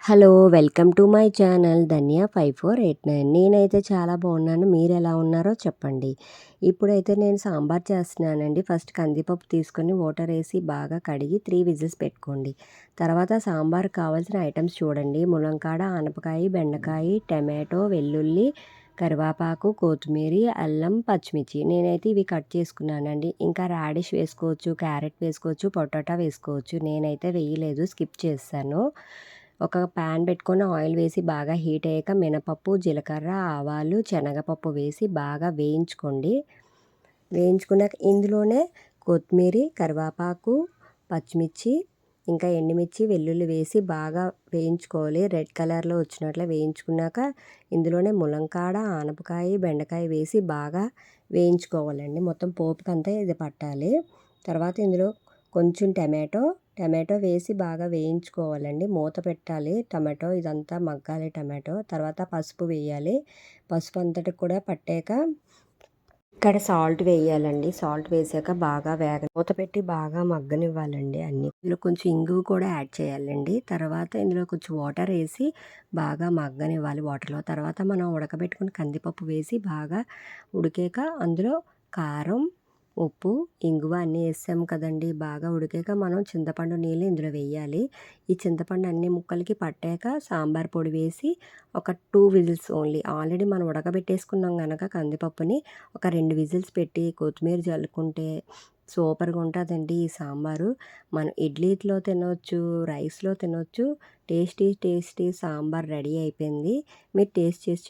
Hello! Welcome to my channel Dhanya 5489. నేనైతే చాలా బాగున్నాను. మీరెలా ఉన్నారో చెప్పండి. ఇప్పుడైతే నేను సాంబార్ చేస్తున్నానండి. ఫస్ట్ కందిపప్పు తీసుకొని వాటర్ వేసి బాగా కడిగి 3 విజిల్స్ పెట్టుకోండి. తర్వాత సాంబార్కి కావాల్సిన ఐటమ్స్ చూడండి. ములంకాడ, ఆనపకాయ, బెండకాయ, టమాటో, వెల్లుల్లి, కరివేపాకు, కొత్తిమీర, అల్లం, పచ్చిమిర్చి. నేనైతే ఇవి కట్ చేసుకున్నానండి. ఇంకా రాడిష్ వేసుకోవచ్చు, క్యారెట్ వేసుకోవచ్చు, పొటాటో వేసుకోవచ్చు. నేనైతే వేయలేదు, స్కిప్ చేశాను. ఒక ప్యాన్ పెట్టుకొని ఆయిల్ వేసి బాగా హీట్ అయ్యాక మినపప్పు, జీలకర్ర, ఆవాలు, శనగపప్పు వేసి బాగా వేయించుకోండి. వేయించుకున్నాక ఇందులోనే కొత్తిమీర, కరివేపాకు, పచ్చిమిర్చి, ఇంకా ఎండుమిర్చి, వెల్లుల్లి వేసి బాగా వేయించుకోవాలి. రెడ్ కలర్లో వచ్చినట్లు వేయించుకున్నాక ఇందులోనే ములంకాడ, ఆనపకాయ, బెండకాయ వేసి బాగా వేయించుకోవాలండి. మొత్తం పోపుకంతా ఇది పట్టాలి. తర్వాత ఇందులో కొంచెం టమాటో వేసి బాగా వేయించుకోవాలండి. మూత పెట్టాలి. టమాటో ఇదంతా మగ్గాలి. తర్వాత పసుపు వేయాలి. పసుపు అంతటి కూడా పట్టాక ఇక్కడ సాల్ట్ వేయాలండి. సాల్ట్ వేసాక బాగా మూత పెట్టి బాగా మగ్గనివ్వాలండి అన్నీ. ఇందులో కొంచెం ఇంగువ కూడా యాడ్ చేయాలండి. తర్వాత ఇందులో కొంచెం వాటర్ వేసి బాగా మగ్గనివ్వాలి వాటర్లో. తర్వాత మనం ఉడకబెట్టుకుని కందిపప్పు వేసి బాగా ఉడికాక అందులో కారం, ఉప్పు, ఇంగువ అన్నీ వేసాం కదండి. బాగా ఉడికాక మనం చింతపండు నీళ్ళు ఇందులో వేయాలి. ఈ చింతపండు అన్ని ముక్కలకి పట్టాక సాంబార్ పొడి వేసి ఒక 2 విజిల్స్ ఓన్లీ. ఆల్రెడీ మనం ఉడకబెట్టేసుకున్నాం కనుక కందిపప్పుని ఒక 2 విజిల్స్ పెట్టి కొత్తిమీర జల్లుకుంటే సూపర్గా ఉంటుందండి ఈ సాంబారు. మనం ఇడ్లీలో తినొచ్చు, రైస్లో తినొచ్చు. టేస్టీ సాంబార్ రెడీ అయిపోయింది. మీరు టేస్ట్ చేసి